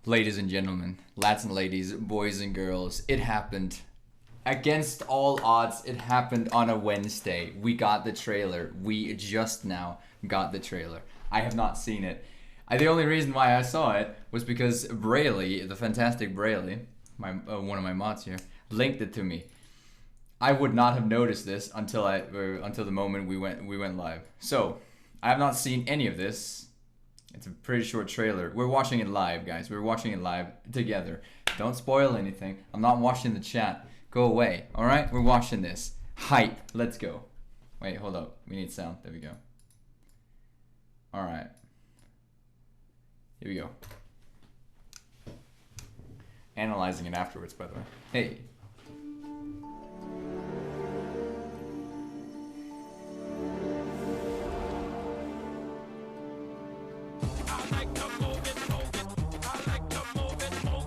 Ladies and gentlemen, lads and ladies, boys and girls, it happened. Against all odds, it happened on a Wednesday. We got the trailer. We just now got the trailer. I have not seen it. The only reason why I saw it was because Brayley, the fantastic Brayley, one of my mods here, linked it to me. I would not have noticed this until the moment we went live. So I have not seen any of this. It's a pretty short trailer. We're watching it live, guys. We're watching it live together. Don't spoil anything. I'm not watching the chat. Go away. All right? We're watching this. Hype. Let's go. Wait, hold up. We need sound. There we go. All right. Here we go. Analyzing it afterwards, by the way. Hey.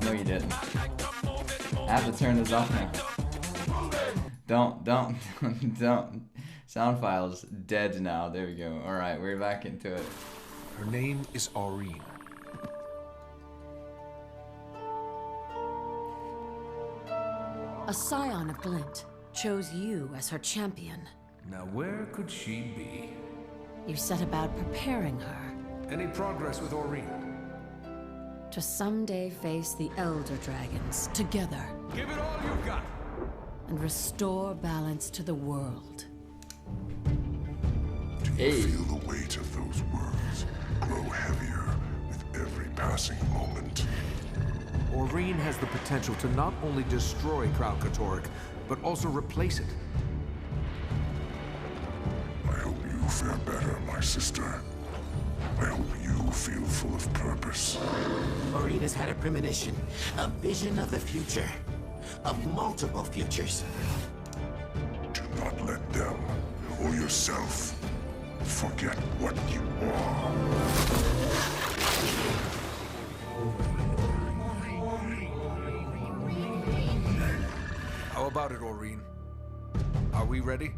No, you didn't. I have to turn this off now. Don't. Sound file's dead now. There we go. Alright, we're back into it. Her name is Aureen. A scion of Glint chose you as her champion. Now where could she be? You set about preparing her Any progress with Aureen? to someday face the Elder Dragons together Give it all you've got! and restore balance to the world. Do you feel the weight of those words grow heavier with every passing moment? Aureen has the potential to not only destroy Kralkatorrik, but also replace it. I hope you fare better, my sister. I hope you feel full of purpose. Aureen has had a premonition, a vision of the future, of multiple futures. Do not let them, or yourself, forget what you are. How about it, Aureen? Are we ready?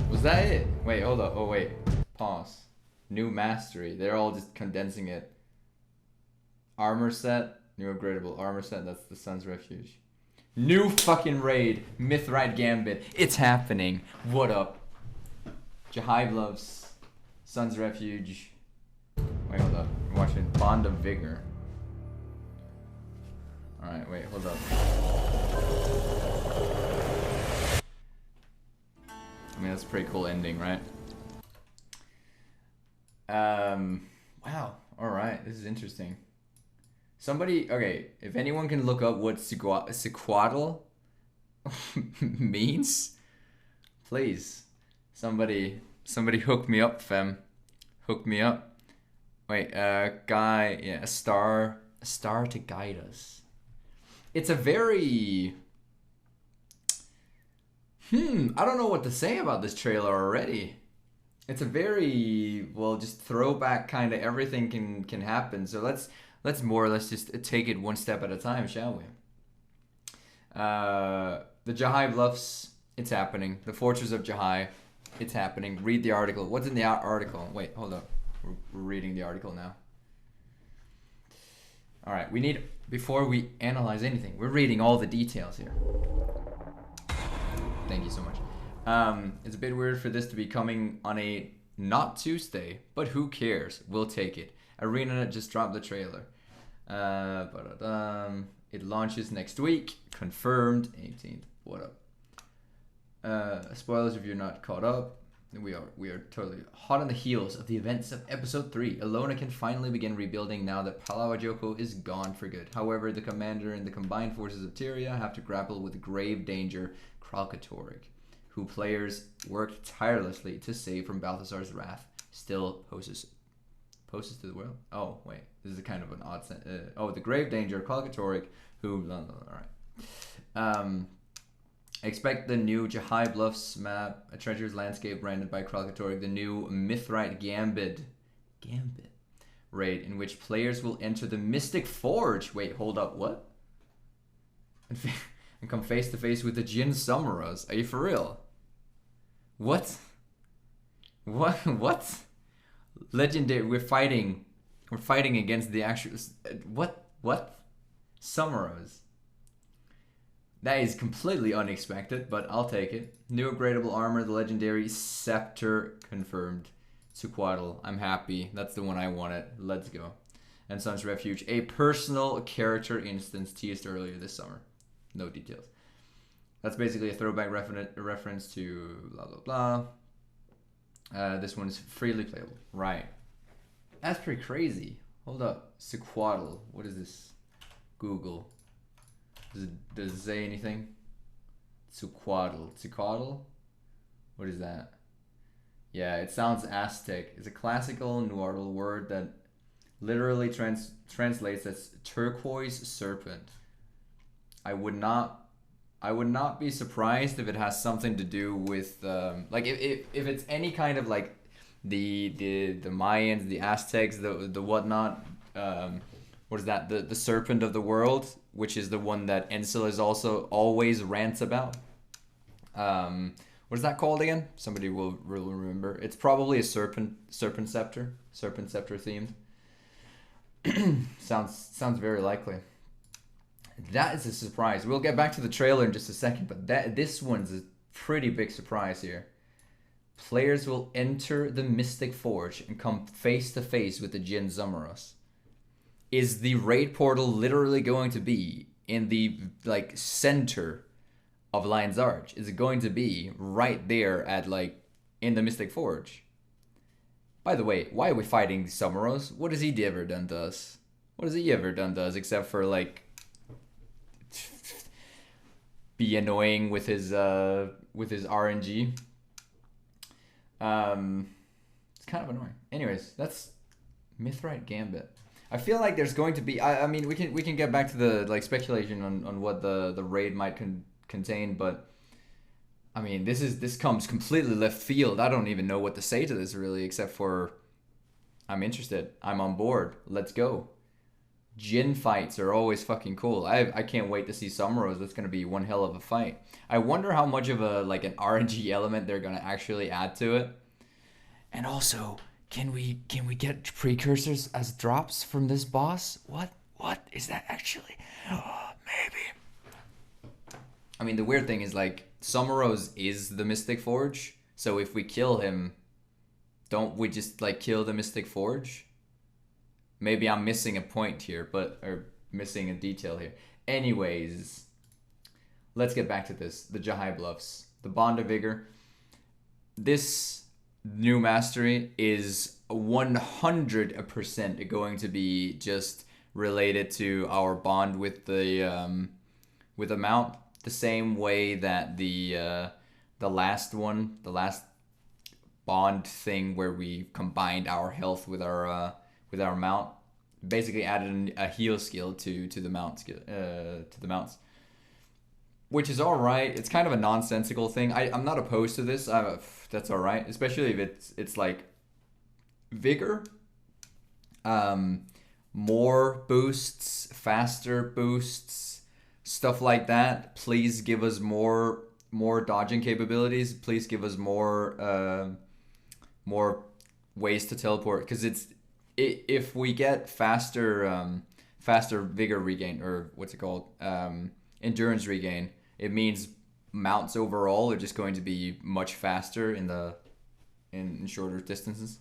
Was that it? Wait, hold up. Oh, wait. Pause. New mastery. They're all just condensing it. Armor set. New upgradable armor set. That's the Sun's Refuge. New fucking raid. Mithrite Gambit. It's happening. What up? Jahive loves Sun's Refuge. Wait, hold up. I'm watching Bond of Vigor. Alright, wait, hold up. I mean, that's a pretty cool ending, right? Wow. Alright, this is interesting. Somebody, okay, if anyone can look up what sequadal means, please. Somebody hook me up, fam. Hook me up. Wait, guy, yeah, a star to guide us. It's a very... I don't know what to say about this trailer already. It's a very, well, just throwback kind of everything can happen. So let's more or less just take it one step at a time, shall we? The Jahive Bluffs, it's happening. The Fortress of Jahive, it's happening. Read the article. What's in the article? Wait, hold up. We're reading the article now. All right, we need, before we analyze anything, we're reading all the details here. Thank you so much. It's a bit weird for this to be coming on a not Tuesday, but who cares? We'll take it. ArenaNet just dropped the trailer. It launches next week. Confirmed 18th. What up? Spoilers if you're not caught up. We are totally hot on the heels of the events of episode 3. Alona can finally begin rebuilding now that Palawajoko is gone for good. However, the commander and the combined forces of Tyria have to grapple with grave danger, Kralkatorrik, who players worked tirelessly to save from Balthasar's wrath, still poses to the world. Oh, wait. This is a kind of an odd sentence. The grave danger, Kralkatorrik, who... Alright. Expect the new Jahive Bluffs map, a treacherous landscape branded by Kralkatorrik, the new Mithrite Gambit raid, in which players will enter the Mystic Forge. Wait, hold up, what? and come face to face with the Jin Summoros. Are you for real? What? What? Legendary. We're fighting against the actual. What? Summoros. That is completely unexpected, but I'll take it. New upgradable armor, the legendary Scepter confirmed. Suquatl, I'm happy. That's the one I wanted. Let's go. And Sun's Refuge, a personal character instance teased earlier this summer. No details. That's basically a throwback reference to blah blah blah. This one is freely playable. Right. That's pretty crazy. Hold up. Suquatl. What is this? Google. Does it say anything? Suquatl. What is that? Yeah, it sounds Aztec. It's a classical Nuartal word that literally translates as turquoise serpent. I would not be surprised if it has something to do with like if it's any kind of like the Mayans, the Aztecs, the whatnot. What is that? The serpent of the world, which is the one that Ensel is also always rants about. What is that called again? Somebody will remember. It's probably a serpent scepter themed. sounds very likely. That is a surprise. We'll get back to the trailer in just a second, but this one's a pretty big surprise here. Players will enter the Mystic Forge and come face to face with the Jin Summoros. Is the raid portal literally going to be in the like center of Lion's Arch? Is it going to be right there at like in the Mystic Forge? By the way, why are we fighting Summoros? What has he ever done to us? What has he ever done to us except for like be annoying with his RNG? It's kind of annoying. Anyways, that's Mithrite Gambit. I feel like there's going to be. I mean, we can get back to the like speculation on what the raid might contain, but I mean, this comes completely left field. I don't even know what to say to this really, except for I'm interested. I'm on board. Let's go. Jin fights are always fucking cool. I can't wait to see Summoros. That's gonna be one hell of a fight. I wonder how much of a like an RNG element they're gonna actually add to it. And also, can we get precursors as drops from this boss? What is that actually? Oh, maybe. I mean, the weird thing is like Summoros is the Mystic Forge. So if we kill him, don't we just like kill the Mystic Forge? Maybe I'm missing a point here, or missing a detail here. Anyways, let's get back to this. The Jahai Bluffs. The Bond of Vigor. This new mastery is 100% going to be just related to our bond with the mount. The same way that the last bond thing where we combined our health with our mount, basically added a heal skill to the mount skill to the mounts, which is all right. It's kind of a nonsensical thing. I'm not opposed to this. That's all right, especially if it's like vigor, more boosts, faster boosts, stuff like that. Please give us more dodging capabilities. Please give us more ways to teleport, because if we get faster vigor regain, or what's it called, endurance regain, it means mounts overall are just going to be much faster in shorter distances,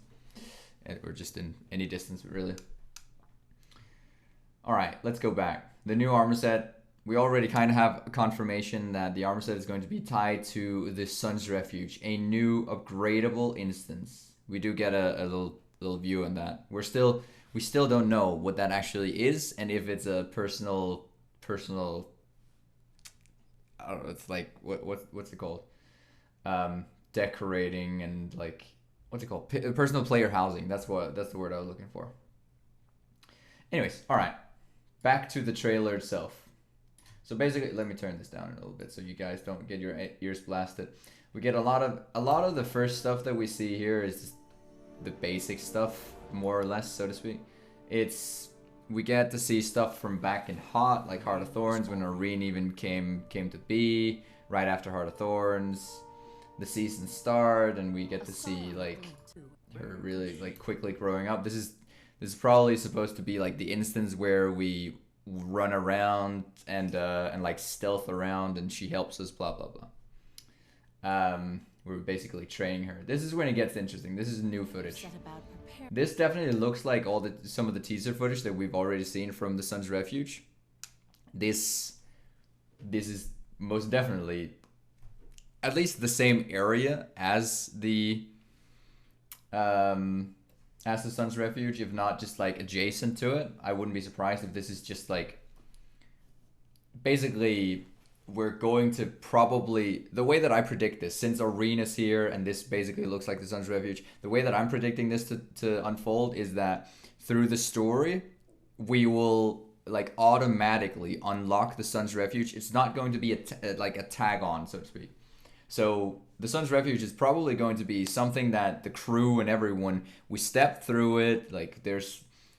or just in any distance really. All right, let's go back. The new armor set. We already kind of have a confirmation that the armor set is going to be tied to the Sun's Refuge, a new upgradable instance. We do get a little view on that. We still don't know what that actually is, and if it's a personal I don't know, it's like what's it called, decorating, and like what's it called, personal player housing. That's the word I was looking for. Anyways, all right, back to the trailer itself. So basically, let me turn this down a little bit so you guys don't get your ears blasted. We get a lot of the first stuff that we see here is just the basic stuff, more or less, so to speak. It's we get to see stuff from back in Hot, like Heart of Thorns, when Irene even came to be, right after Heart of Thorns. The season start, and we get to see like her really like quickly growing up. This is probably supposed to be like the instance where we run around and like stealth around, and she helps us. Blah blah blah. We're basically training her. This is when it gets interesting. This is new footage. This definitely looks like some of the teaser footage that we've already seen from the Sun's Refuge. This is most definitely at least the same area as the Sun's Refuge, if not just like adjacent to it. I wouldn't be surprised if this is just like basically we're going to probably, the way that I predict this, since Arena's here and this basically looks like the Sun's Refuge, the way that I'm predicting this to unfold is that through the story we will like automatically unlock the Sun's Refuge. It's not going to be like a tag on, so to speak. So the Sun's Refuge is probably going to be something that the crew and everyone, we step through it, like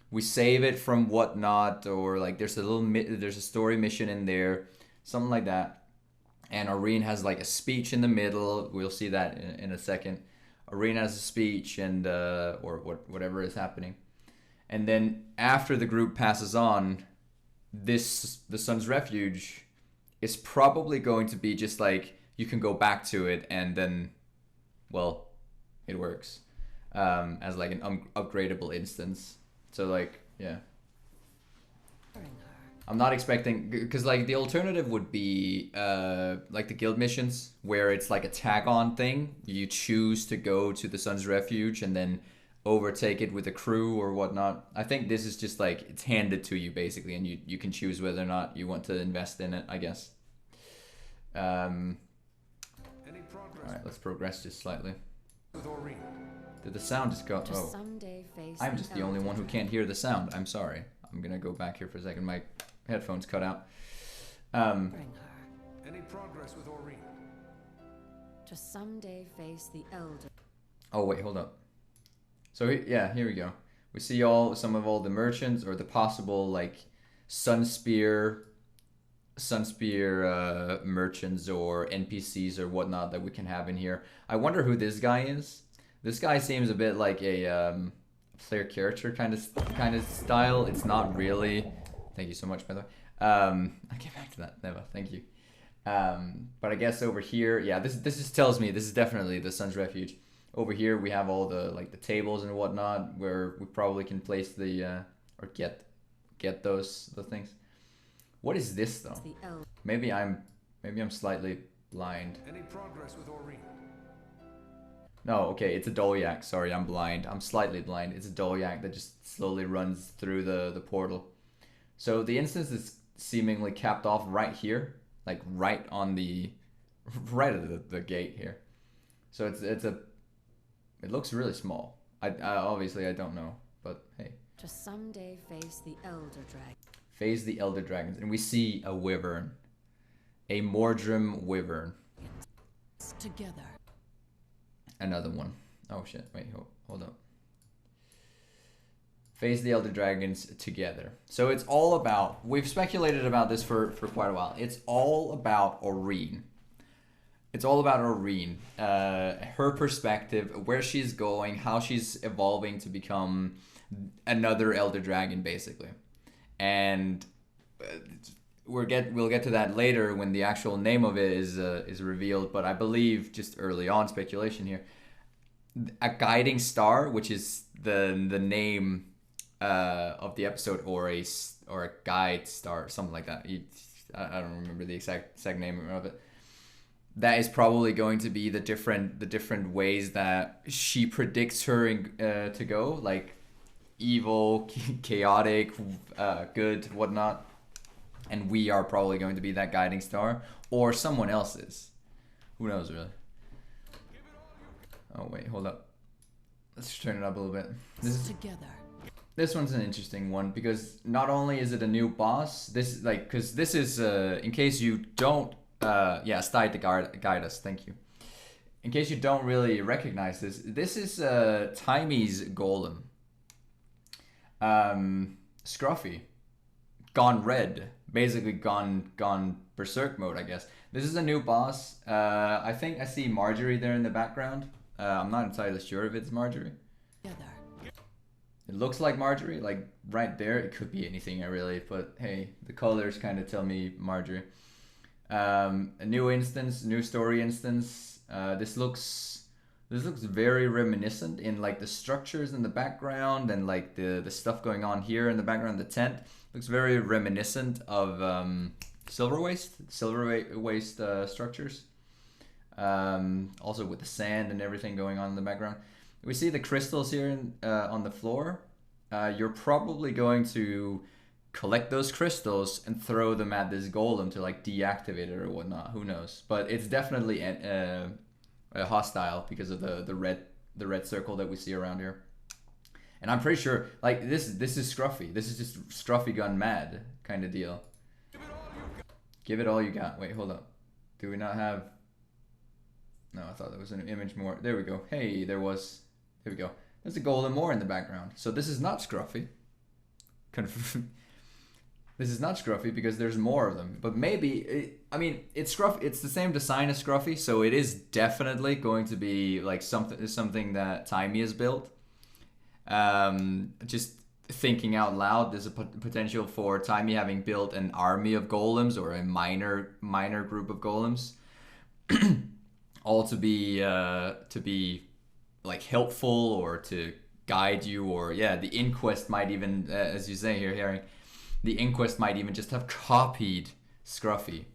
we save it from whatnot, or like there's a story mission in there, something like that. And Irene has like a speech in the middle. We'll see that in a second. Irene has a speech and or whatever is happening. And then after the group passes on, the Sun's Refuge is probably going to be just like, you can go back to it, and then, well, it works as like an upgradable instance. So like, yeah. I'm not expecting, because like the alternative would be like the guild missions, where it's like a tag-on thing. You choose to go to the Sun's Refuge and then overtake it with a crew or whatnot. I think this is just like, it's handed to you basically, and you can choose whether or not you want to invest in it, I guess. Alright, let's progress just slightly. Did the sound just go? Oh, I'm just the only one who can't hear the sound. I'm sorry. I'm gonna go back here for a second. My headphones cut out. Any progress with Aurene? To someday face the elder. Oh wait, hold up. So yeah, here we go. We see some of all the merchants, or the possible like Sunspear merchants or NPCs or whatnot that we can have in here. I wonder who this guy is. This guy seems a bit like a player character kind of style. It's not really. Thank you so much, by the way. I'll get back to that. Never. Thank you. But I guess over here, yeah, this just tells me this is definitely the Sun's Refuge. Over here we have all the like the tables and whatnot where we probably can place the or get the things. What is this though? Maybe I'm slightly blind. Any progress with Aurene? No, okay, it's a Dolyak. Sorry, I'm blind. I'm slightly blind. It's a Dolyak that just slowly runs through the portal. So the instance is seemingly capped off right here, like right on the at the gate here. So it looks really small. I obviously I don't know, but hey. To someday face the elder dragon. Face the elder dragons, and we see a wyvern, a Mordrim wyvern. Together. Another one. Oh shit! Wait, hold up. Face the elder dragons together. So it's all about. We've speculated about this for quite a while. It's all about Aurene. It's all about Aurene. Her perspective, where she's going, how she's evolving to become another elder dragon, basically. And we'll get to that later when the actual name of it is revealed. But I believe, just early on, speculation here, a guiding star, which is the name of the episode, or a guide star, something like that. I don't remember the exact name of it. That is probably going to be the different ways that she predicts her to go, like evil, chaotic, good, whatnot. And we are probably going to be that guiding star, or someone else is. Who knows, really? Oh wait, hold up. Let's turn it up a little bit. This one's an interesting one, because not only is it a new boss, because this is in case you don't. Stide to guide us. Thank you. In case you don't really recognize this is Timy's golem. scruffy, gone red, basically gone berserk mode, I guess. This is a new boss. I think I see Marjorie there in the background. I'm not entirely sure if it's Marjorie. It looks like Marjorie, like right there. It could be anything, really, but hey, the colors kind of tell me Marjorie. A new instance, new story instance. This looks very reminiscent in like the structures in the background and like the stuff going on here in the background. The tent looks very reminiscent of Silver Waste structures. Also with the sand and everything going on in the background. We see the crystals here on the floor. You're probably going to collect those crystals and throw them at this golem to like deactivate it or whatnot. Who knows? But it's definitely a hostile because of the red circle that we see around here. And I'm pretty sure like this is Scruffy. This is just Scruffy gone mad kind of deal. Give it all you got. Wait, hold up. Do we not have? No, I thought there was an image more. There we go. Hey, there was. There we go. There's a golem more in the background. So this is not Scruffy. This is not Scruffy because there's more of them. But maybe, I mean, it's Scruffy. It's the same design as Scruffy, so it is definitely going to be like something that Timey has built. Just thinking out loud, there's a potential for Timey having built an army of golems or a minor group of golems, all to be like helpful or to guide you, or yeah, the Inquest might even, as you say here, Harry, the Inquest might even just have copied Scruffy.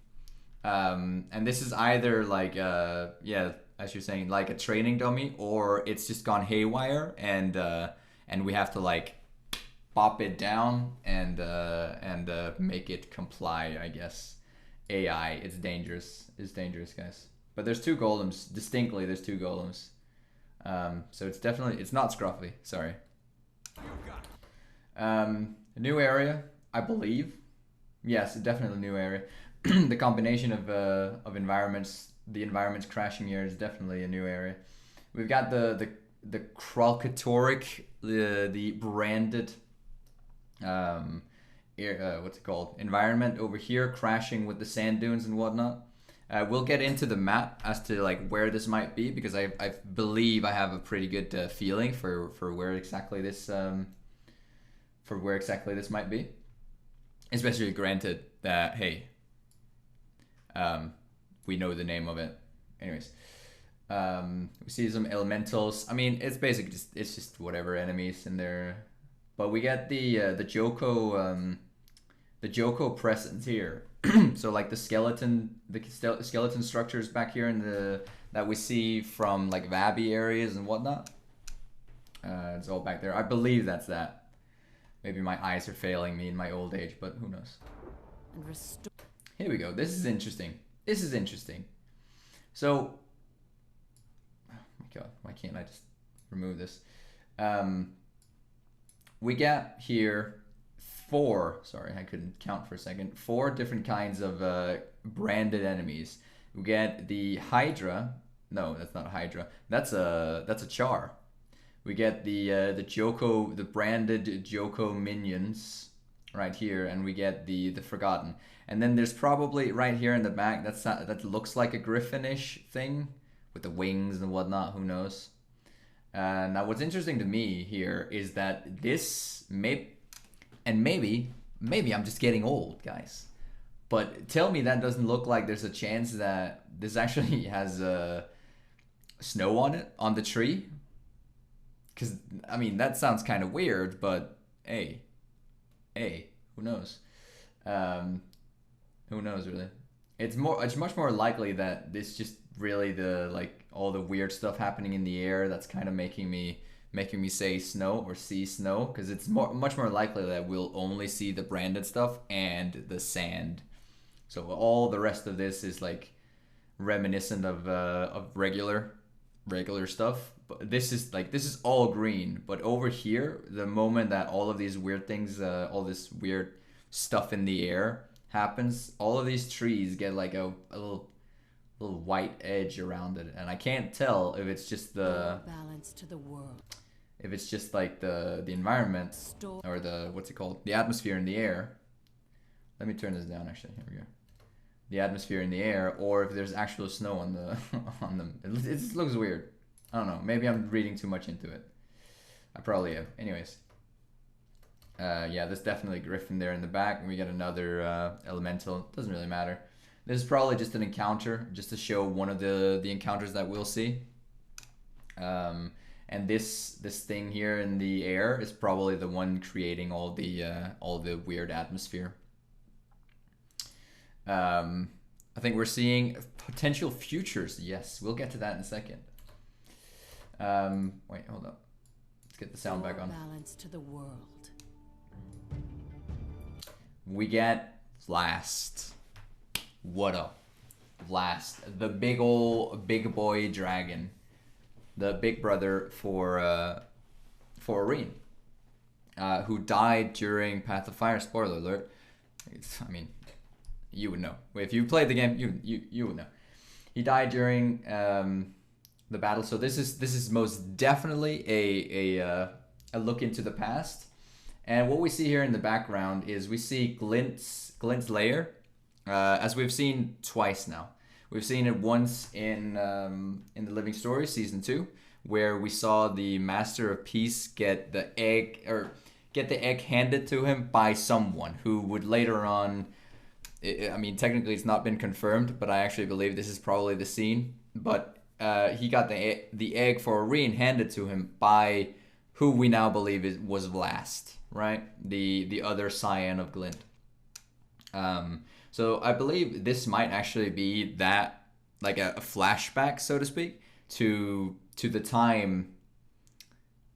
And this is either like, yeah, as you're saying, like a training dummy, or it's just gone haywire, and we have to like bop it down and make it comply, I guess. AI, it's dangerous, guys. But there's two golems, distinctly there's two golems. So it's not Scruffy, sorry. A new area, I believe. Yes, definitely a new area. The combination of environments, the environments crashing here is definitely a new area. We've got the Kralkatoric, the branded what's it called? Environment over here, crashing with the sand dunes and whatnot. We'll get into the map as to like where this might be, because I believe I have a pretty good feeling for where exactly this might be. Especially granted that hey, we know the name of it. Anyways, we see some elementals. I mean, it's basically just whatever enemies in there. But we get the Joko presence here. So like the skeleton structures back here in that we see from like Vabi areas and whatnot. It's all back there. I believe that's that. Maybe my eyes are failing me in my old age, but who knows? Here we go. This is interesting. So, oh my god, why can't I just remove this? We got here sorry, I couldn't count for a second, 4 different kinds of branded enemies. We get the Hydra. No, that's not a Hydra. That's a Char. We get the Joko, the branded Joko minions right here, and we get the Forgotten. And then there's probably right here in the back that looks like a Griffinish thing with the wings and whatnot. Who knows? Now, what's interesting to me here is that this maybe I'm just getting old, guys. But tell me that doesn't look like there's a chance that this actually has snow on it, on the tree. Because, I mean, that sounds kind of weird, but hey, who knows? Who knows, really? It's much more likely that this just really all the weird stuff happening in the air that's kind of making me say snow or see snow, because it's much more likely that we'll only see the branded stuff and the sand. So all the rest of this is like reminiscent of regular stuff. But this is all green. But over here, the moment that all of these weird things, all this weird stuff in the air happens, all of these trees get like a little white edge around it, and I can't tell if it's just the balance to the world. if it's just like the environment or the what's it called, the atmosphere in the air. Let me turn this down. Actually, here we go. The atmosphere in the air, or if there's actual snow on the on them. It just looks weird. I don't know. Maybe I'm reading too much into it. I probably am. Anyways. Yeah, there's definitely Griffin there in the back, and we get another elemental. Doesn't really matter. This is probably just an encounter, just to show one of the encounters that we'll see. And this thing here in the air is probably the one creating all the weird atmosphere. I think we're seeing potential futures. Yes, we'll get to that in a second. Wait, hold up. Let's get the sound back on. Balance to the world. We get Vlast. What up? Vlast, the big boy dragon, the big brother for Oreen, who died during Path of Fire. Spoiler alert. I mean, you would know if you played the game. You would know. He died during the battle. So this is most definitely a look into the past. And what we see here in the background is we see Glint's lair, as we've seen twice now. We've seen it once in the Living Story season 2, where we saw the Master of Peace get the egg handed to him by someone who would later on. I mean, technically it's not been confirmed, but I actually believe this is probably the scene. But he got the egg for Oreen handed to him by who we now believe was Vlast. Right, the other scion of Glint. So I believe this might actually be that, like a flashback, so to speak, to the time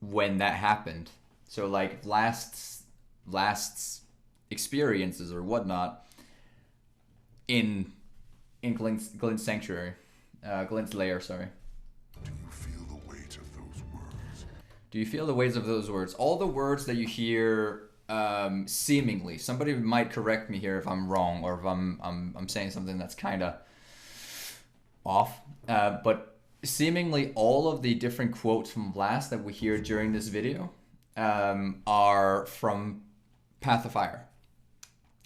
when that happened. So like Vlast's experiences or whatnot in Glint's sanctuary, Glint's lair. Sorry. Do you feel the weight of those words? All the words that you hear, seemingly. Somebody might correct me here if I'm wrong, or if I'm saying something that's kind of off. But seemingly all of the different quotes from Vlast that we hear during this video are from Path of Fire.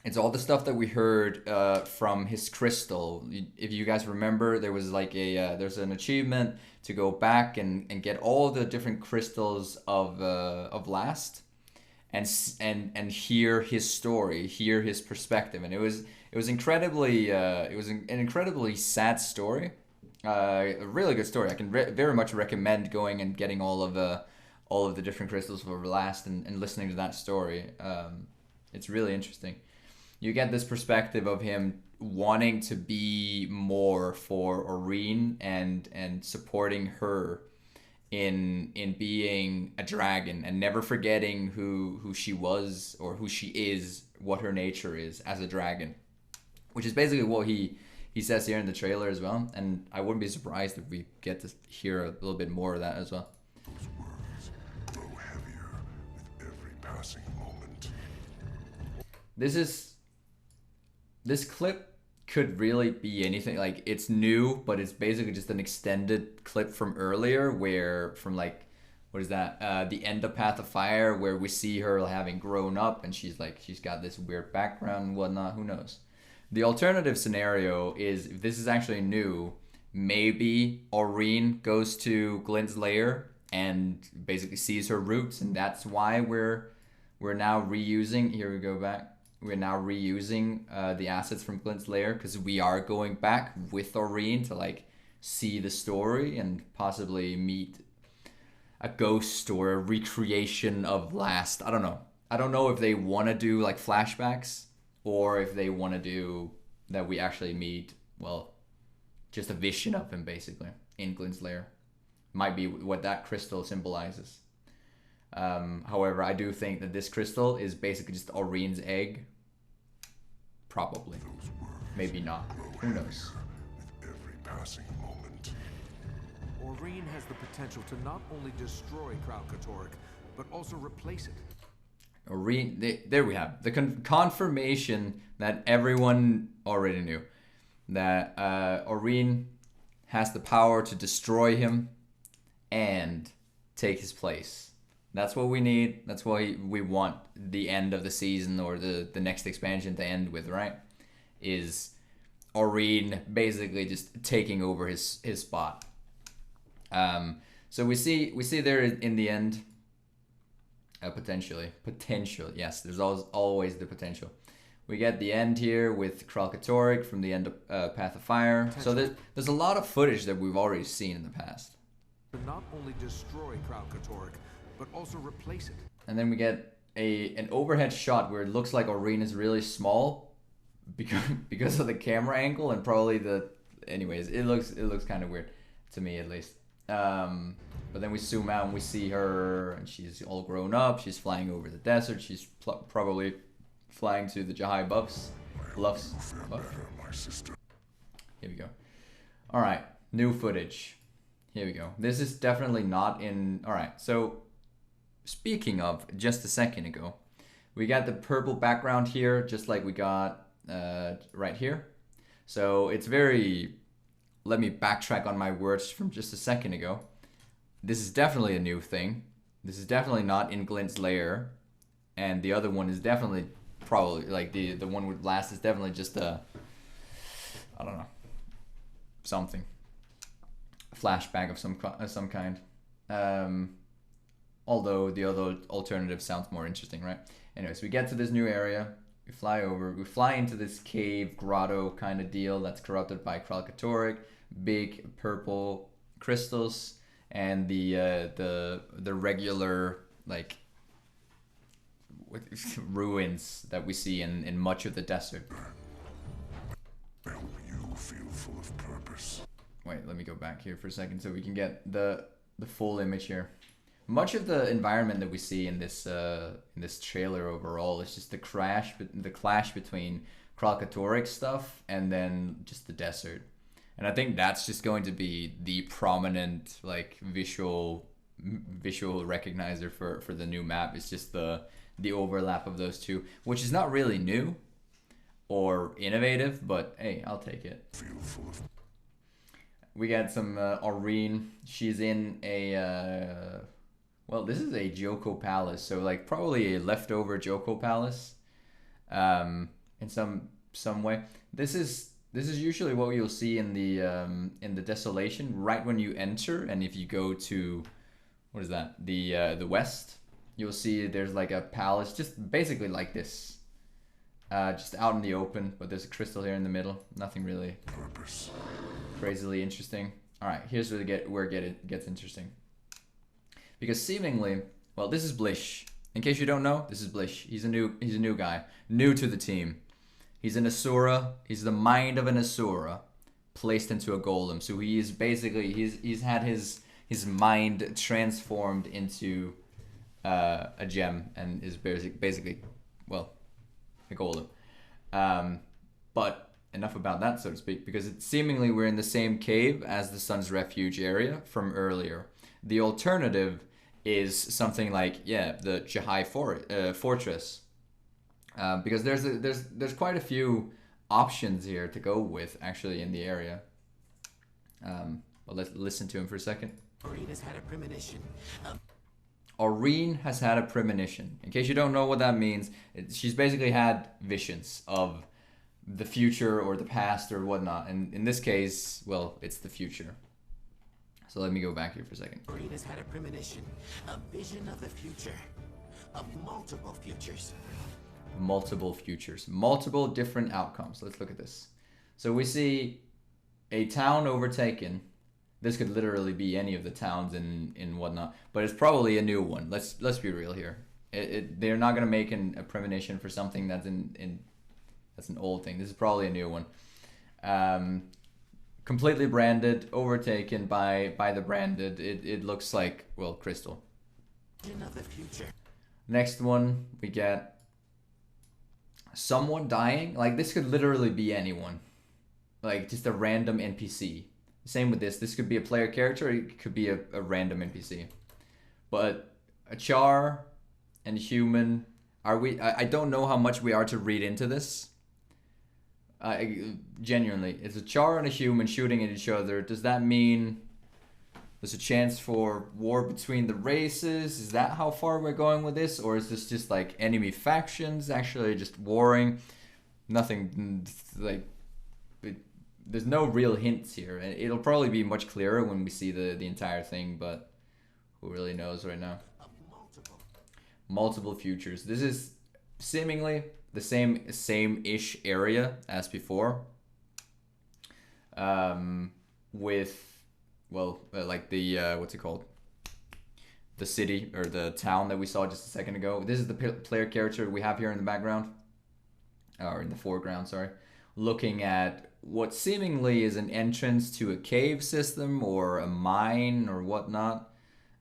It's all the stuff that we heard from his crystal. If you guys remember, there was like there's an achievement to go back and get all the different crystals of Vlast, and hear his story, hear his perspective, and it was incredibly it was an incredibly sad story, a really good story. I can very much recommend going and getting all of the different crystals for Vlast and listening to that story. It's really interesting. You get this perspective of him wanting to be more for Oreen and supporting her in being a dragon, and never forgetting who she was or who she is, what her nature is as a dragon, which is basically what he says here in the trailer as well. And I wouldn't be surprised if we get to hear a little bit more of that as well. Those words grow heavier with every passing moment. This clip could really be anything. Like, it's new, but it's basically just an extended clip from earlier, from like, what is that? The end of Path of Fire, where we see her having grown up, and she's got this weird background and whatnot. Who knows? The alternative scenario is, if this is actually new, maybe Oreen goes to Glint's lair and basically sees her roots, and that's why we're now reusing. Here we go back. We're now reusing the assets from Glint's lair, because we are going back with Oreen to like see the story and possibly meet a ghost or a recreation of Vlast. I don't know. I don't know if they want to do like flashbacks, or if they want to do that we actually meet, well, just a vision of him basically in Glint's lair. Might be what that crystal symbolizes. However, I do think that this crystal is basically just Oreen's egg. Probably. Maybe not. Who knows? With every passing moment. Oreen has the potential to not only destroy Kralkatorrik, but also replace it. Oreen, there we have the confirmation that everyone already knew. That Oreen has the power to destroy him and take his place. That's what we need. That's why we want the end of the season or the next expansion to end with, right? Is Aurene basically just taking over his spot. So we see there in the end, potential. Yes, there's always the potential. We get the end here with Kralkatorrik from the end of Path of Fire. So there's a lot of footage that we've already seen in the past. To not only destroy Kralkatorrik, but also replace it. And then we get an overhead shot where it looks like Aurene is really small because of the camera angle and probably anyways, it looks kind of weird to me at least. But then we zoom out and we see her and she's all grown up. She's flying over the desert. She's probably flying to the Jahai Bluffs. My sister. Here we go. All right, new footage. Here we go. This is definitely not in. All right, so speaking of just a second ago, we got the purple background here, just like we got right here. So it's very. Let me backtrack on my words from just a second ago. This is definitely a new thing. This is definitely not in Glint's lair, and the other one is definitely probably like the one with last is definitely just a, I don't know, something, a flashback of some kind. Although the other alternative sounds more interesting, right? Anyways, we get to this new area. We fly over. We fly into this cave grotto kind of deal that's corrupted by Kralkatorrik. Big purple crystals and the regular like ruins that we see in much of the desert. Help you feel full of purpose. Wait, let me go back here for a second so we can get the full image here. Much of the environment that we see in this trailer overall is just the clash between Kralkatorrik stuff and then just the desert. And I think that's just going to be the prominent like visual recognizer for the new map. It's just the overlap of those two, which is not really new or innovative, but hey, I'll take it. Feel full of. We got some Aurene. She's in a well, this is a Joko Palace, so like probably a leftover Joko Palace, in some way. This is usually what you'll see in the Desolation right when you enter, and if you go to, what is that? The west, you'll see there's like a palace, just basically like this, just out in the open. But there's a crystal here in the middle. Nothing really Purpose. crazily interesting. All right, here's where it gets interesting. Because seemingly, well, this is Blish. In case you don't know, this is Blish. He's a new guy, new to the team. He's an Asura. He's the mind of an Asura, placed into a golem. So he is basically he's had his mind transformed into a gem and is basically well, a golem. But enough about that, so to speak, because seemingly we're in the same cave as the Sun's Refuge area from earlier. The alternative is something like the Jahai Fortress. Because there's quite a few options here to go with actually in the area. Well, let's listen to him for a second. Aurene has had a premonition. Aurene has had a premonition. In case you don't know what that means, she's basically had visions of the future or the past or whatnot. And in this case, well, it's the future. So let me go back here for a second. Aurene has had a premonition, a vision of the future, of multiple futures. Multiple futures, multiple different outcomes. Let's look at this. So we see a town overtaken. This could literally be any of the towns in whatnot, but it's probably a new one. Let's be real here. They're not gonna make a premonition for something that's that's an old thing. This is probably a new one. Completely branded, overtaken by the branded. It looks like, well, Crystal. Vision of the future. Next one we get someone dying. Like this could literally be anyone, like just a random NPC. Same with this. This could be a player character. It could be a random NPC. But a Char and human. Are we? I don't know how much we are to read into this. Genuinely, it's a Char and a human shooting at each other. Does that mean There's a chance for war between the races. Is that how far we're going with this? Or is this just like enemy factions actually just warring? Nothing like... There's no real hints here. And it'll probably be much clearer when we see the entire thing, but who really knows right now? Multiple futures. This is seemingly the same-ish area as before. With, well, like the, what's it called? The city, or the town that we saw just a second ago. This is the player character we have here in the background. Or in the foreground, sorry. Looking at what seemingly is an entrance to a cave system or a mine or whatnot.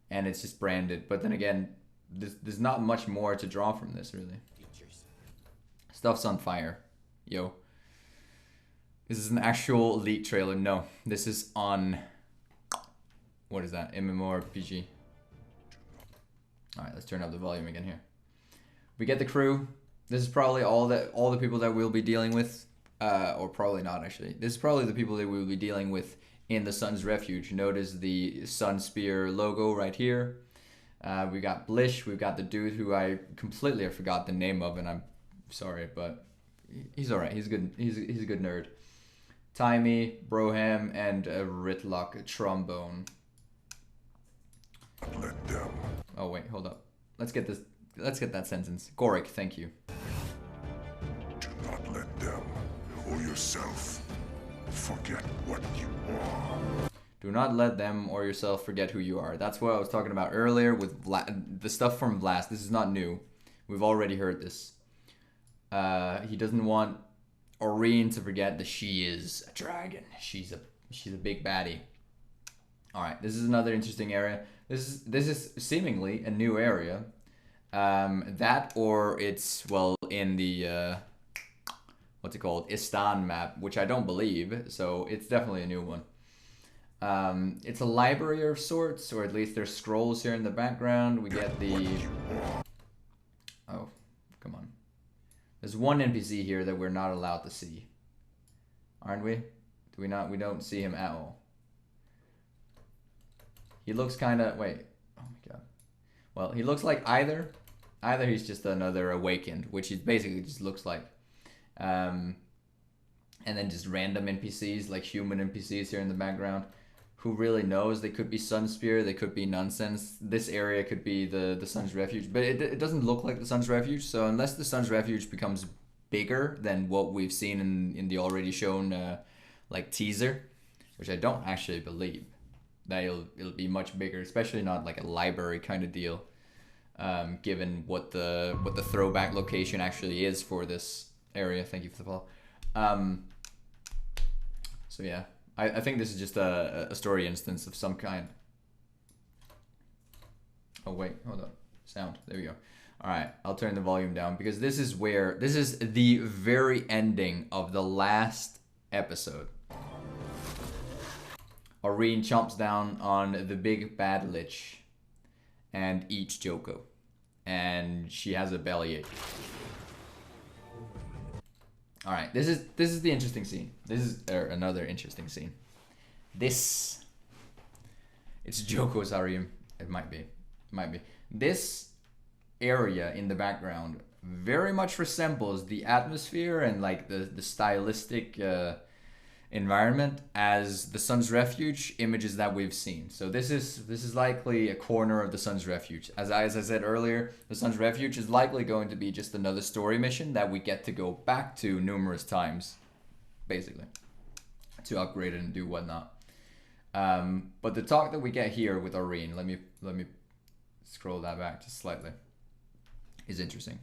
And it's just branded. But then again, there's not much more to draw from this, really. Stuff's on fire. Yo. This is an actual leak trailer. No, this is on... What is that? MMORPG. Alright, let's turn up the volume again here. We get the crew. This is probably all the people that we'll be dealing with. Or probably not, actually. This is probably the people that we'll be dealing with in the Sun's Refuge. Notice the Sun Spear logo right here. We got Blish. We've got the dude who I completely forgot the name of, and I'm sorry, but he's alright. He's good. He's a good nerd. Timey, Broham, and Ritlock Trombone. Let them. Oh wait, hold up. Let's get this. Let's get that sentence. Gorik, thank you. Do not let them or yourself forget what you are. Do not let them or yourself forget who you are. That's what I was talking about earlier with the stuff from Blast. This is not new. We've already heard this. He doesn't want Aurene to forget that she is a dragon. She's a big baddie. All right, this is another interesting area. This is seemingly a new area. That or it's, well, in the what's it called, Istan map, which I don't believe. So it's definitely a new one. It's a library of sorts, or at least there's scrolls here in the background. We get the... Oh, come on. There's one NPC here that we're not allowed to see. Aren't we? Do we not? We don't see him at all. He looks kind of... Wait. Oh my god. Well, he looks like either he's just another Awakened, which he basically just looks like. And then just random NPCs, like human NPCs here in the background. Who really knows? They could be Sunspear, they could be Nonsense. This area could be the Sun's Refuge, but it doesn't look like the Sun's Refuge. So unless the Sun's Refuge becomes bigger than what we've seen in the already shown like teaser, which I don't actually believe, that it'll be much bigger, especially not like a library kind of deal, given what the throwback location actually is for this area. Thank you for the follow. So yeah. I think this is just a story instance of some kind. Oh wait, hold up. Sound. There we go. Alright, I'll turn the volume down because this is the very ending of the last episode. Aurene chomps down on the big bad lich and eats Joko. And she has a bellyache. All right, this is the interesting scene. This is another interesting scene. It's Joko's harem. It might be. This area in the background very much resembles the atmosphere and like the stylistic environment as the Sun's Refuge images that we've seen. So this is likely a corner of the Sun's Refuge. As I said earlier, the Sun's Refuge is likely going to be just another story mission that we get to go back to numerous times, basically, to upgrade it and do whatnot. But the talk that we get here with Aurene, let me scroll that back just slightly, is interesting.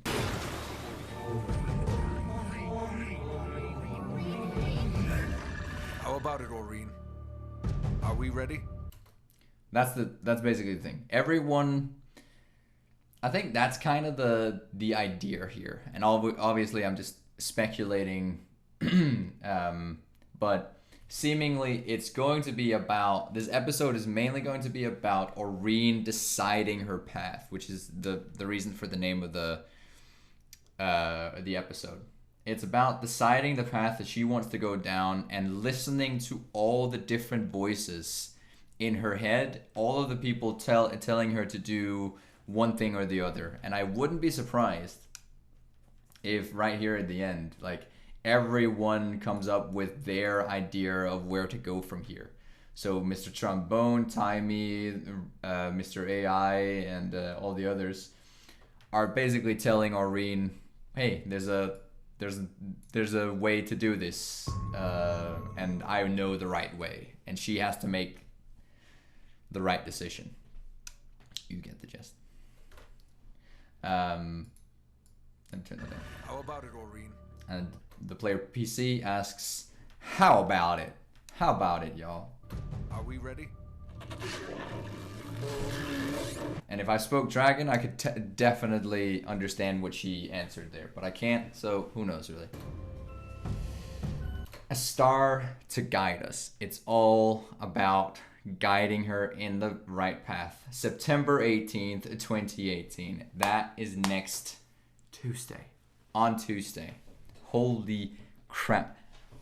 How about it, Aurene? Are we ready? That's basically the thing. Everyone, I think that's kind of the idea here. And obviously I'm just speculating, but seemingly it's going to be about, this episode is mainly going to be about Aurene deciding her path, which is the reason for the name of the episode. It's about deciding the path that she wants to go down and listening to all the different voices in her head all of the people telling her to do one thing or the other. And I wouldn't be surprised if right here at the end, like, everyone comes up with their idea of where to go from here. So Mr. Trombone, Timey, Mr. AI, and all the others are basically telling Aurene, hey, there's a way to do this, and I know the right way, and she has to make the right decision. You get the gist. Let me turn that down. How about it, Aurene? And the player PC asks, how about it? How about it, y'all? Are we ready? And if I spoke dragon, I could definitely understand what she answered there, but I can't, so who knows, really. A star to guide us. It's all about guiding her in the right path. September 18th, 2018. That is next Tuesday. On Tuesday. Holy crap.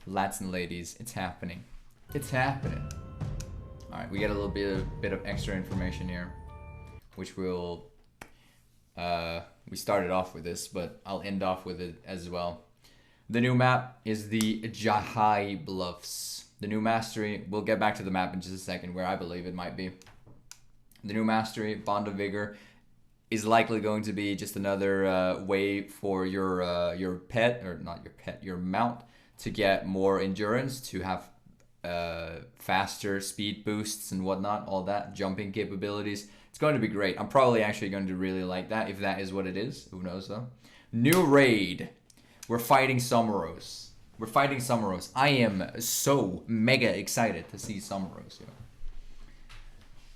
Lads and ladies, it's happening. It's happening. Alright, we get a little bit of extra information here, which we'll... we started off with this, but I'll end off with it as well. The new map is the Jahai Bluffs. The new mastery, we'll get back to the map in just a second, where I believe it might be. The new mastery, Bond of Vigor, is likely going to be just another way for your pet, or not your pet, your mount, to get more endurance, to have faster speed boosts and whatnot, all that, jumping capabilities. It's going to be great. I'm probably actually going to really like that, if that is what it is. Who knows, though. New raid. We're fighting Summeros. We're fighting Summeros. I am so mega excited to see Summeros. Yeah.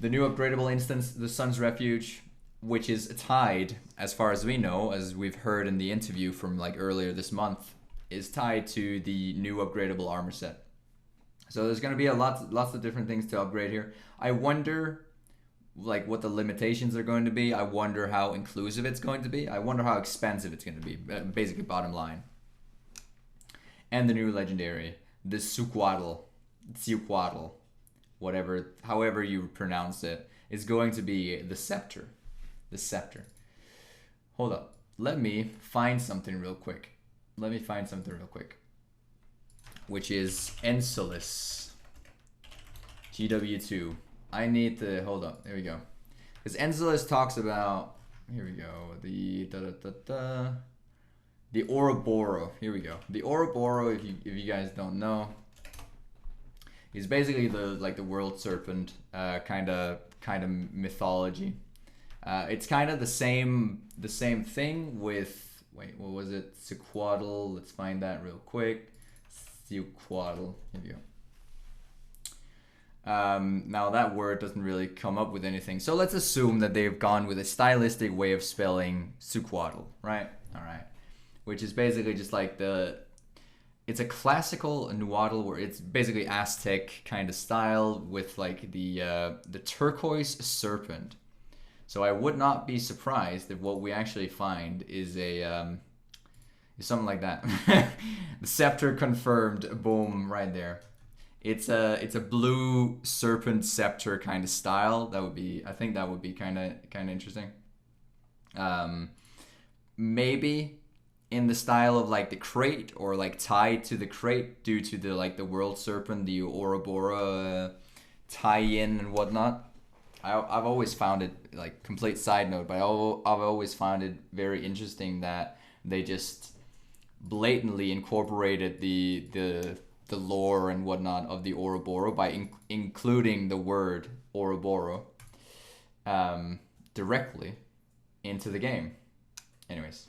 The new upgradable instance, the Sun's Refuge, which is tied, as far as we know, as we've heard in the interview from like earlier this month, is tied to the new upgradable armor set. So there's going to be lots of different things to upgrade here. I wonder like what the limitations are going to be. I wonder how inclusive it's going to be. I wonder how expensive it's going to be. Basically, bottom line. And the new legendary, the Suquatl, whatever, however you pronounce it, is going to be the Scepter. The Scepter. Hold up. Let me find something real quick. Which is Encelis. GW2. I need to, hold up, there we go. Because Encelis talks about, here we go, the Ouroboros. Here we go. The Ouroboros, if you guys don't know, is basically the world serpent kind of mythology. It's kind of the same thing with, wait, what was it? Sequatl. Let's find that real quick. Sequatl. Here we go. Now that word doesn't really come up with anything, so let's assume that they've gone with a stylistic way of spelling Sequatl, right? All right. Which is basically just like it's a classical Nuatl where it's basically Aztec kind of style with like the turquoise serpent. So I would not be surprised if what we actually find is is something like that. The scepter confirmed, boom, right there. It's a blue serpent scepter kind of style. I think that would be kind of interesting. Maybe in the style of like the crate, or like tied to the crate due to the world serpent, the Ouroboros tie-in and whatnot. I've always found it, like, complete side note, but I've always found it very interesting that they just blatantly incorporated the lore and whatnot of the Ouroboros by including the word Ouroboros directly into the game. Anyways,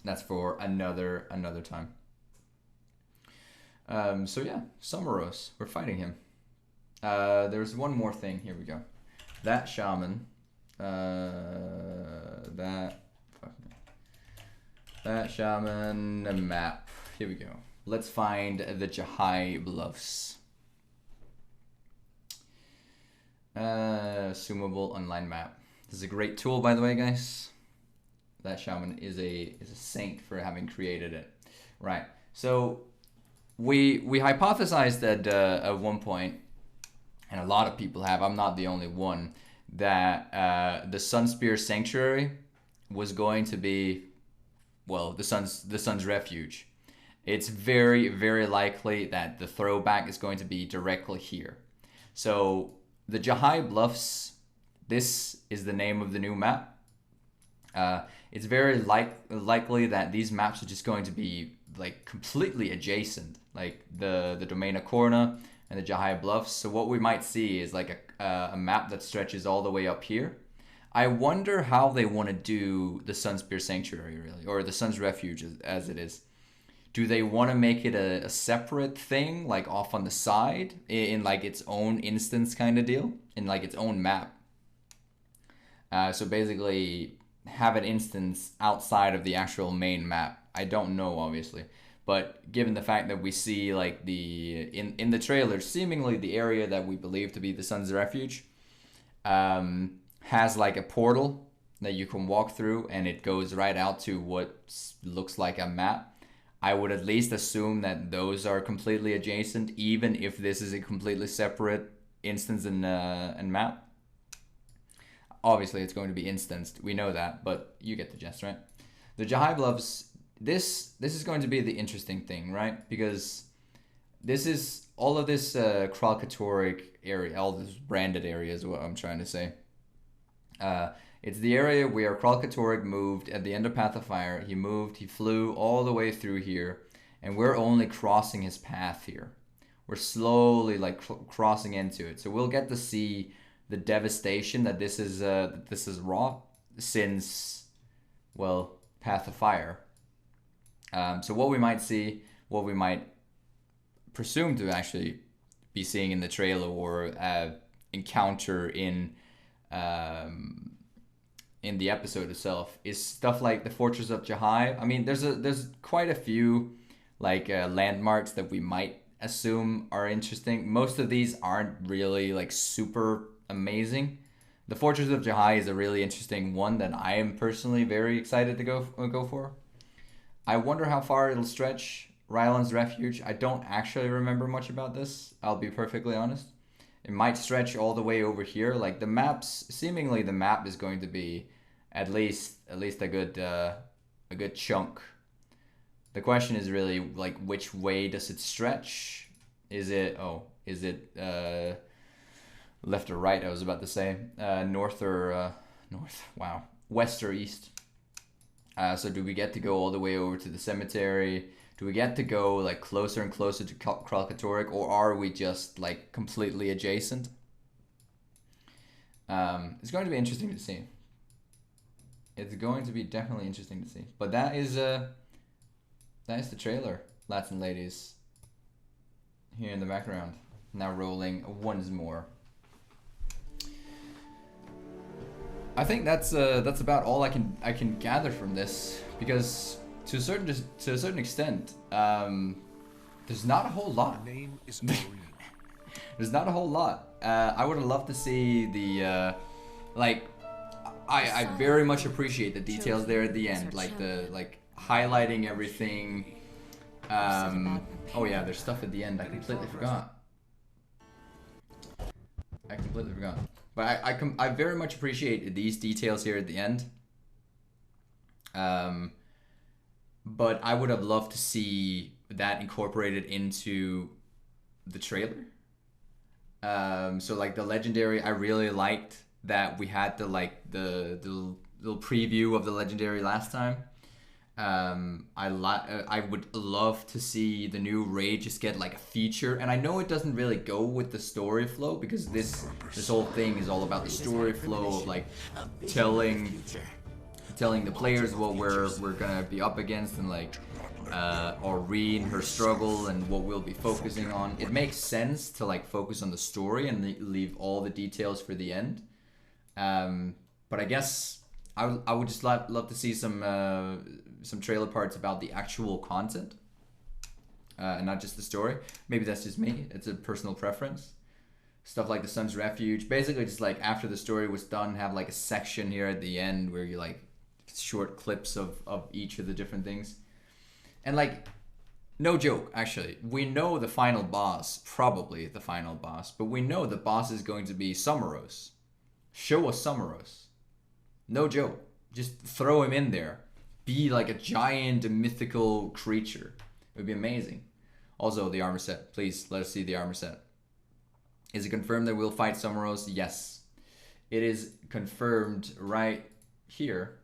that's for another time. So yeah, Summeros, we're fighting him. There's one more thing. Here we go. That shaman, that shaman map. Here we go. Let's find the Jahai Bluffs. Assumable online map. This is a great tool, by the way, guys. That shaman is a saint for having created it. Right. So we hypothesized that at one point and a lot of people have, I'm not the only one, that the Sunspear Sanctuary was going to be, well, the Sun's Refuge. It's very, very likely that the throwback is going to be directly here. So the Jahai Bluffs, this is the name of the new map. It's very likely that these maps are just going to be like completely adjacent, like the Domain of Korna and the Jahai Bluffs. So what we might see is like a map that stretches all the way up here. I wonder how they want to do the Sunspear Sanctuary, really, or the Sun's Refuge as it is. Do they want to make it a separate thing, like off on the side, in like its own instance kind of deal, in like its own map? So basically have an instance outside of the actual main map. I don't know, obviously, but given the fact that we see like in the trailer, seemingly the area that we believe to be the Sun's Refuge has like a portal that you can walk through, and it goes right out to what looks like a map. I would at least assume that those are completely adjacent, even if this is a completely separate instance and map. Obviously, it's going to be instanced. We know that, but you get the gist, right? The Jahai Bluffs, this is going to be the interesting thing, right? Because this is all of this Kralkatoric area, all this branded area is what I'm trying to say. It's the area where Kralkatoric moved at the end of Path of Fire. He flew all the way through here, and we're only crossing his path here. We're slowly like crossing into it. So we'll get to see the devastation that this is wrought since, well, Path of Fire. So what we might see, what we might presume to actually be seeing in the trailer or encounter in the episode itself, is stuff like the Fortress of Jahai. I mean, there's quite a few like landmarks that we might assume are interesting. Most of these aren't really like super amazing. The Fortress of Jahai is a really interesting one that I am personally very excited to go for. I wonder how far it'll stretch. Ryland's Refuge, I don't actually remember much about this, I'll be perfectly honest. It might stretch all the way over here. Like the maps, seemingly the map is going to be at least a good chunk. The question is really like, which way does it stretch? Is it left or right? I was about to say north or north. Wow, west or east. So do we get to go all the way over to the cemetery? Do we get to go like closer and closer to Kralkatoric, or are we just like completely adjacent? It's going to be interesting to see. It's going to be definitely interesting to see. But that is the trailer, lads and ladies. Here in the background, now rolling once more. I think that's about all I can gather from this, because to a certain extent, there's not a whole lot. Name is Maureen. There's not a whole lot. I would have loved to see the I very much appreciate the details there at the end, like the highlighting everything. Oh yeah, there's stuff at the end I completely forgot. But I very much appreciate these details here at the end. But I would have loved to see that incorporated into the trailer. So like the legendary, I really liked that we had the little preview of the legendary last time. I would love to see the new raid just get like a feature, and I know it doesn't really go with the story flow, because this whole thing is all about the story flow of like telling the players what we're gonna be up against, and like Aureen, her struggle, and what we'll be focusing on. It makes sense to like focus on the story and leave all the details for the end. But I guess I would just love to see some trailer parts about the actual content, and not just the story. Maybe that's just me. It's a personal preference. Stuff like the Sun's Refuge, basically just like after the story was done, have like a section here at the end where you like short clips of each of the different things. And like No joke, actually. We know the final boss, probably the final boss, but we know the boss is going to be Summoros. Show us Summoros. No joke. Just throw him in there. Be like a giant mythical creature. It would be amazing. Also, the armor set. Please, let us see the armor set. Is it confirmed that we'll fight Summoros? Yes. It is confirmed right here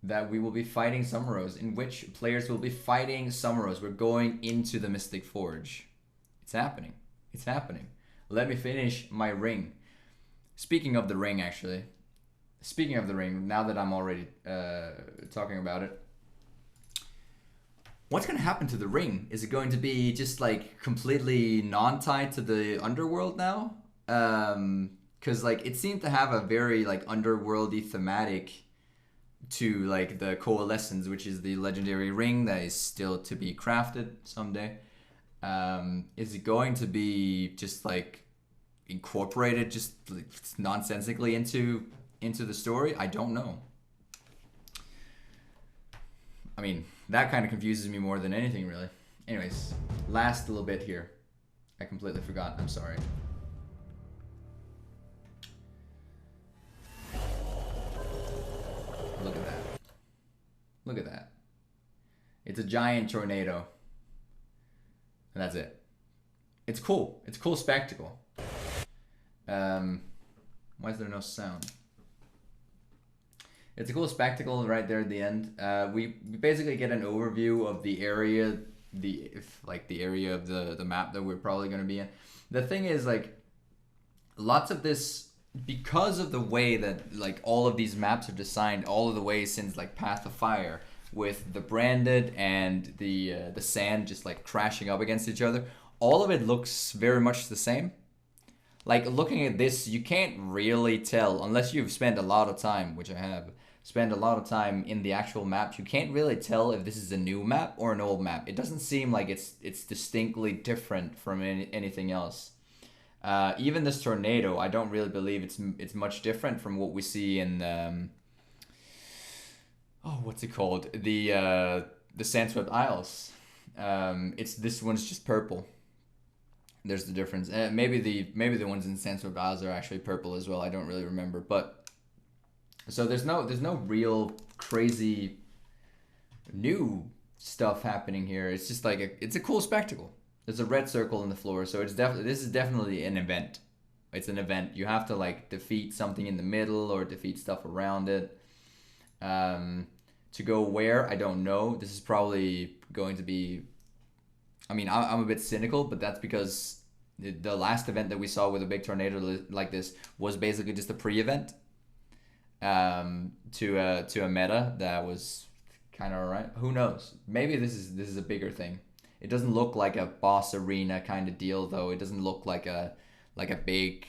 that we will be fighting Summoros, in which players will be fighting Summoros. We're going into the Mystic Forge. It's happening. It's happening. Let me finish my ring. Speaking of the ring, actually. Speaking of the ring, now that I'm already talking about it. What's going to happen to the ring? Is it going to be just like completely non-tied to the underworld now? Because like it seemed to have a very like underworldy thematic to like the Coalescence, which is the legendary ring that is still to be crafted someday. Is it going to be just like incorporated just like, nonsensically into the story? I don't know. I mean, that kind of confuses me more than anything, really. Anyways, last little bit here. I completely forgot. I'm sorry. Look at that. Look at that. It's a giant tornado. And that's it. It's cool. It's a cool spectacle. Why is there no sound? It's a cool spectacle right there at the end. We basically get an overview of the area, the area of the map that we're probably going to be in. The thing is, like, lots of this, because of the way that like all of these maps are designed, all of the way since like Path of Fire, with the branded and the sand just like crashing up against each other, all of it looks very much the same. Like looking at this, you can't really tell unless you've spent a lot of time, which I have spent a lot of time in the actual maps. You can't really tell if this is a new map or an old map. It doesn't seem like it's distinctly different from anything else. Even this tornado, I don't really believe it's much different from what we see in what's it called? The Sandswept Isles. This one's just purple. There's the difference. Maybe the ones in Sandswept Isles are actually purple as well. I don't really remember, but so there's no real crazy new stuff happening here. It's just like it's a cool spectacle. There's a red circle in the floor, so this is definitely an event. It's an event. You have to like defeat something in the middle or defeat stuff around it. To go where, I don't know. This is probably going to be, I mean, I'm a bit cynical, but that's because the last event that we saw with a big tornado like this was basically just a pre-event to a meta that was kind of alright. Who knows? Maybe this is a bigger thing. It doesn't look like a boss arena kind of deal, though. It doesn't look like a big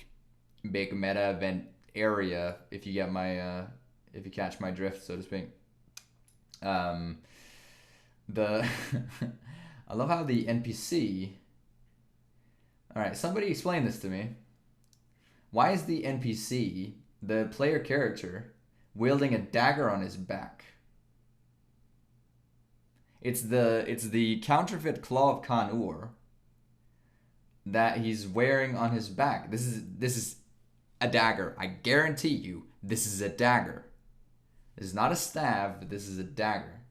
meta event area. If you get my if you catch my drift, so to speak. I love how the NPC. All right, somebody explain this to me. Why is the NPC, the player character, wielding a dagger on his back? It's the counterfeit claw of Khan-Ur that he's wearing on his back. This is a dagger. I guarantee you, this is a dagger. This is not a staff, but this is a dagger.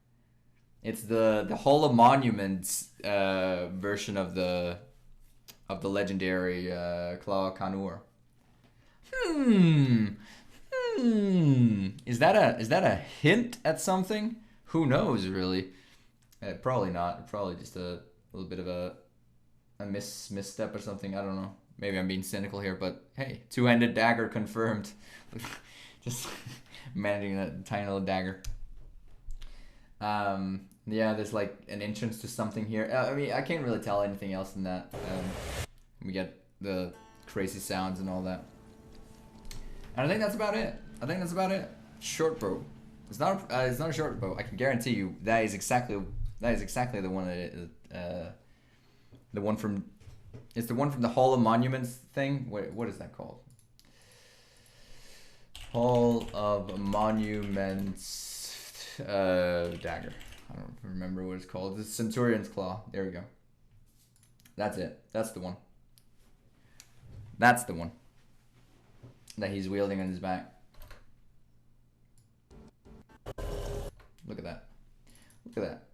It's the Hall of Monuments version of the legendary claw of Khan-Ur. Is that a hint at something? Who knows, really? Probably not. Probably just a little bit of a misstep or something. I don't know. Maybe I'm being cynical here, but hey, two-handed dagger confirmed. Just managing that tiny little dagger. Yeah, there's like an entrance to something here. I mean, I can't really tell anything else than that. We get the crazy sounds and all that. And I think that's about it. Short bow. It's not a short bow. I can guarantee you that is exactly the one that the one from. It's the one from the Hall of Monuments thing. What is that called? Hall of Monuments dagger. I don't remember what it's called. It's Centurion's Claw. There we go. That's it. That's the one. That's the one that he's wielding on his back. Look at that. Look at that.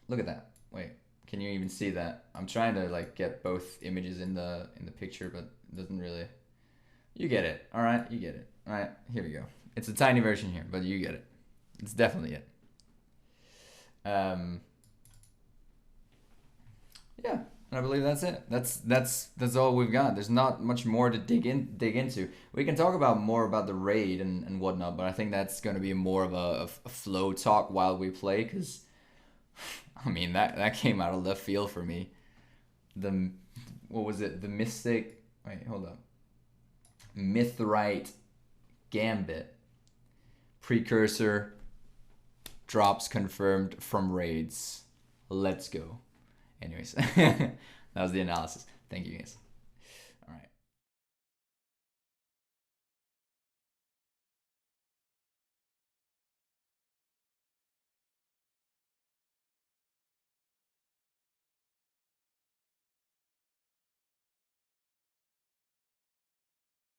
Look at that. Wait, can you even see that? I'm trying to like get both images in the picture, but it doesn't really. You get it. All right, you get it. All right, here we go. It's a tiny version here, but you get it. It's definitely it. Yeah, and I believe that's it. That's all we've got. There's not much more to dig into. We can talk about more about the raid and whatnot, but I think that's going to be more of a flow talk while we play, because I mean that came out of left field for me. What was it? The Mystic. Wait, hold up. Mithrite Gambit. Precursor. Drops confirmed from raids. Let's go. Anyways, that was the analysis. Thank you guys.